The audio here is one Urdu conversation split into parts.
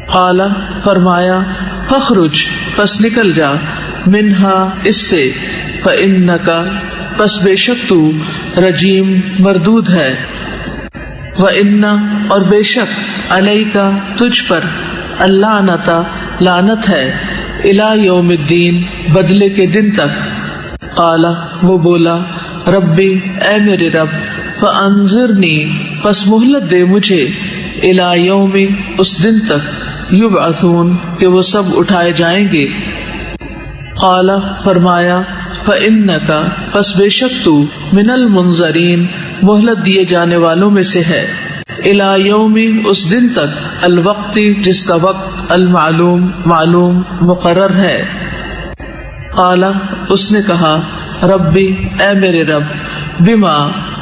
قال فرمایا فخرج پس نکل جا، منہا اس سے، فإنک پس بے شک تو، رجیم مردود ہے، وإن اور بے شک، علیک تجھ پر، اللعنۃ لعنت ہے، الی یوم الدین بدلے کے دن تک۔ قال وہ بولا ربی اے میرے رب، فانظرنی پس مہلت دے مجھے، الی یوم اس دن تک، یبعثون کہ وہ سب اٹھائے جائیں گے۔ قال فرمایا فإنک پس بے شک تو، من المنظرین مہلت دیے جانے والوں میں سے ہے، الی یوم اس دن تک، الوقت جس کا وقت، المعلوم معلوم مقرر ہے۔ قال اس نے کہا ربی اے میرے رب، بما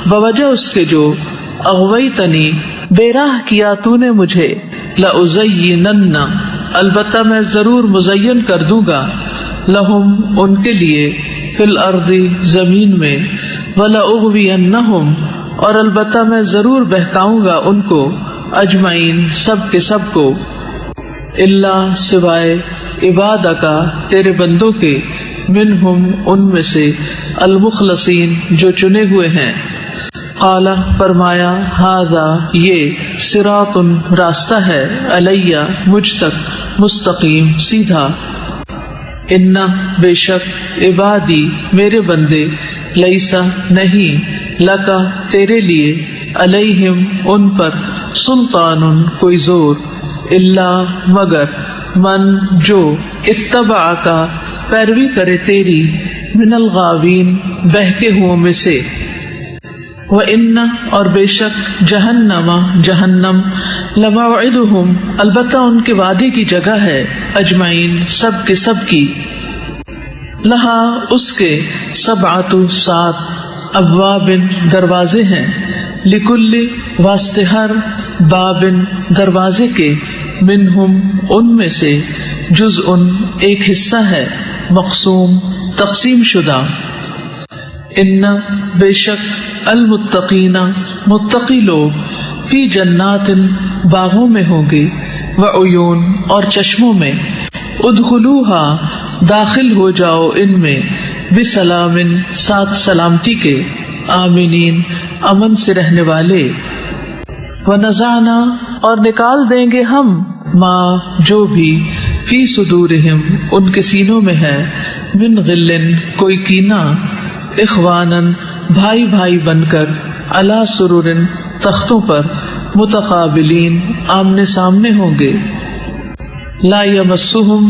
بوجہ اس کے جو، اغویتنی بے راہ کیا تو نے مجھے، لأزینن البتہ میں ضرور مزین کر دوں گا، لہم ان کے لیے، فی الارض زمین میں، ولأغوینہم اور البتہ میں ضرور بہکاؤں گا ان کو، اجمعین سب کے سب کو، الا سوائے، عبادکا تیرے بندوں کے، منہم ان میں سے، المخلصین جو چنے ہوئے ہیں۔ قال فرمایا ھذا یہ، صراط راستہ ہے، علیہ مجھ تک، مستقیم سیدھا، ان بے شک، عبادی میرے بندے، لیسا نہیں، لکا تیرے لیے، علیہم ان پر، سلطان کوئی زور، الا مگر، من جو، اتبعک پیروی کرے تیری، من الغاوین بہکے ہوں میں سے، وَإِنَّ اور بے شک، جہنم جہنم، لموعدہم البتہ ان کے وعدے کی جگہ ہے، اجمعین سب کے سب کی، لہا اس کے، سبعۃ سات، ابواب دروازے ہیں، لکل واسطے ہر، باب دروازے کے، منہم ان میں سے، جزء ایک حصہ ہے، مقسوم تقسیم شدہ، ان بے شک، المتقین متقی لوگ، فی جنات باغوں میں ہوں گے، وعیون اور چشموں میں، ادخلوہا داخل ہو جاؤ ان میں، بسلام ساتھ سلامتی کے، آمینین امن سے رہنے والے، ونزعنا اور نکال دیں گے ہم، ما جو بھی، فی صدورہم ان کے سینوں میں ہے، من غلن کوئی کینہ، اخوانن بھائی بھائی بن کر، علی سرر تختوں پر، متقابلین آمنے سامنے ہوں گے، لا یمسہم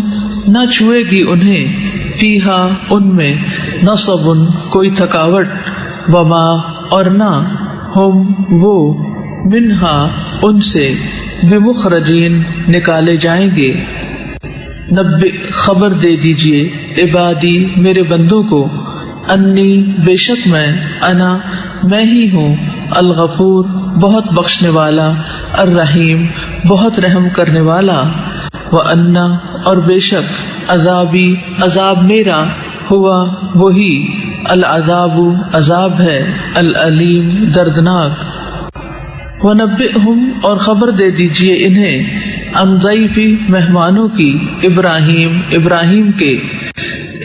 نہ چھوئے گی انہیں، فیہا ان میں، نصب کوئی تھکاوٹ، وما اور نہ، ہم وہ، منہا ان سے، بمخرجین نکالے جائیں گے۔ نبئ خبر دے دیجئے، عبادی میرے بندوں کو، انی بے شک میں ہی ہوں، الغفور بہت بخشنے والا، الرحیم بہت رحم کرنے والا، وان اور بے شک، عذابی عذاب میرا، ہوا وہی، العذاب عذاب ہے، العلیم دردناک۔ وَنَبِّئْهُمْ اور خبر دے دیجئے انہیں، عن ضیف مہمانوں کی، ابراہیم کے،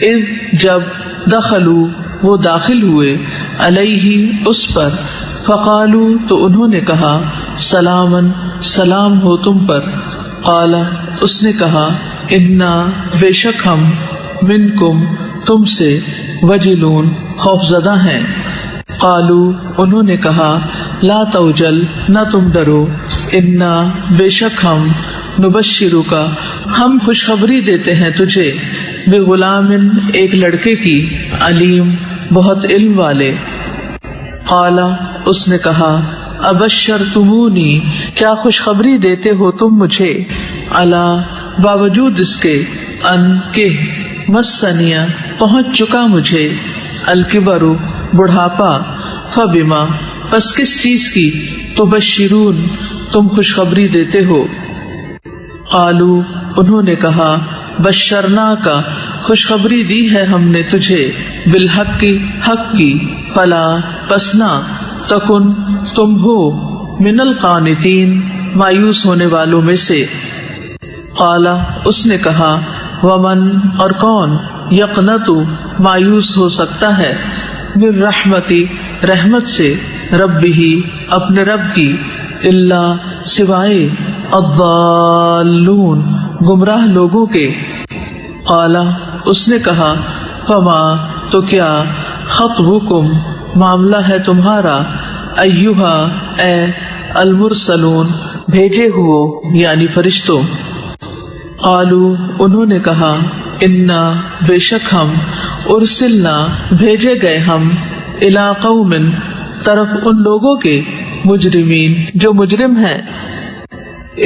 اذ جب، دخلوا وہ داخل ہوئے، علیہ اس پر، فقالوا تو انہوں نے کہا، سلامن سلام ہو تم پر، قال اس نے کہا، انا بے شک ہم، منکم تم سے، وجلون خوفزدہ ہیں، قالوا انہوں نے کہا، لا توجل نہ تم ڈرو، انا بے شک ہم، نبشرک ہم خوشخبری دیتے ہیں تجھے، بغلام ایک لڑکے کی، علیم بہت علم والے۔ قال اس نے کہا، ابشرتمونی کیا خوشخبری دیتے ہو تم مجھے، علی باوجود اس کے، ان کہ، مسنیا پہنچ چکا مجھے، الکبر بڑھاپا، فبما پس کس چیز کی، تبشرون تم خوشخبری دیتے ہو۔ قالوا انہوں نے کہا، بشرنا کا خوشخبری دی ہے ہم نے تجھے، بالحق کی حق کی، فلا پسنا، تکن تم ہو، من القانتین مایوس ہونے والوں میں سے، قال اس نے کہا ومن اور کون یقنت مایوس ہو سکتا ہے من رحمتی رحمت سے ربہ اپنے رب کی الا سوائے الضالون گمراہ لوگوں کے. قال اس نے کہا فما تو کیا خطبکم معاملہ ہے تمہارا ایھا اے المرسلون بھیجے ہوئے یعنی فرشتوں. قالوا انہوں نے کہا انا بے شک ہم ارسلنا بھیجے گئے ہم الی قوم طرف ان لوگوں کے مجرمین جو مجرم ہیں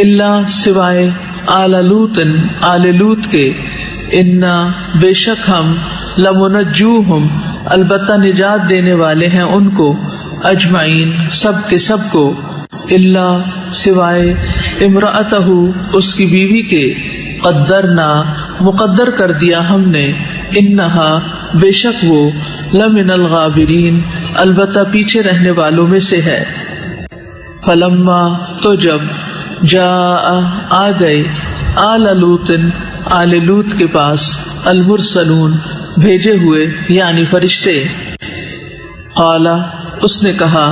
الا سوائے آل لوط آل لوط کے انا بے شک ہم لمنجوہم البتہ نجات دینے والے ہیں ان کو اجمعین سب کے سب کو الا سوائے امرأتہ اس کی بیوی کے قدرنا مقدر کر دیا ہم نے انہا بے شک وہ لمن الغابرین البتہ پیچھے رہنے والوں میں سے ہے. فلما تو جب جاء آ گئے آل لوط آل لوط کے پاس المرسلون بھیجے ہوئے یعنی فرشتے. قال اس نے کہا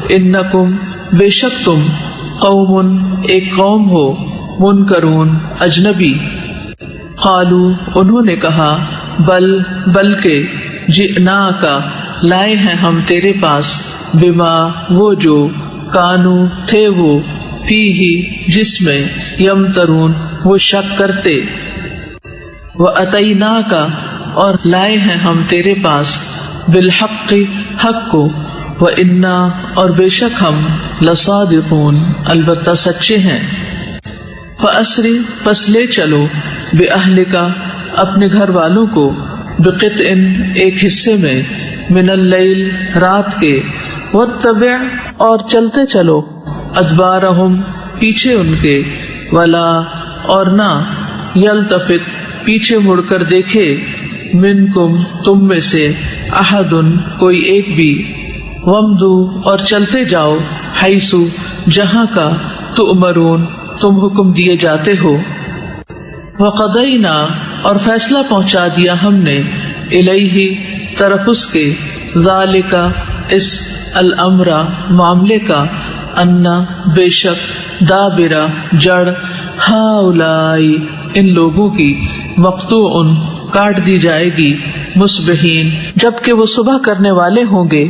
انکم بے شک تم قوم ایک قوم ہو منکرون اجنبی. قالو انہوں نے کہا بلکہ جئناک لائے ہیں ہم تیرے پاس بما وہ جو کانو تھے وہ فیہ جس میں یمترون وہ شک کرتے. واتیناک اور لائے ہیں ہم تیرے پاس بالحق حق کو وانا اور بے شک ہم لصادقون البتہ سچے ہیں. فاسری پس لے چلو باہلک اپنے گھر والوں کو بقطع ایک حصے میں من اللیل رات کے واتبع اور چلتے چلو ادبارہم پیچھے ان کے ولا اور نہ یلتفت پیچھے مڑ کر دیکھے منکم تم میں سے احد کوئی ایک بھی ومدو اور چلتے جاؤ حیثو جہاں کا تؤمرون تم حکم دیے جاتے ہو. وقضینا اور فیصلہ پہنچا دیا ہم نے الیہ طرف اس کے ذالک اس الامر معاملے کا انا بے شک دابر جڑ ہاولائی ان لوگوں کی مقطوع کاٹ دی جائے گی مصبحین جبکہ وہ صبح کرنے والے ہوں گے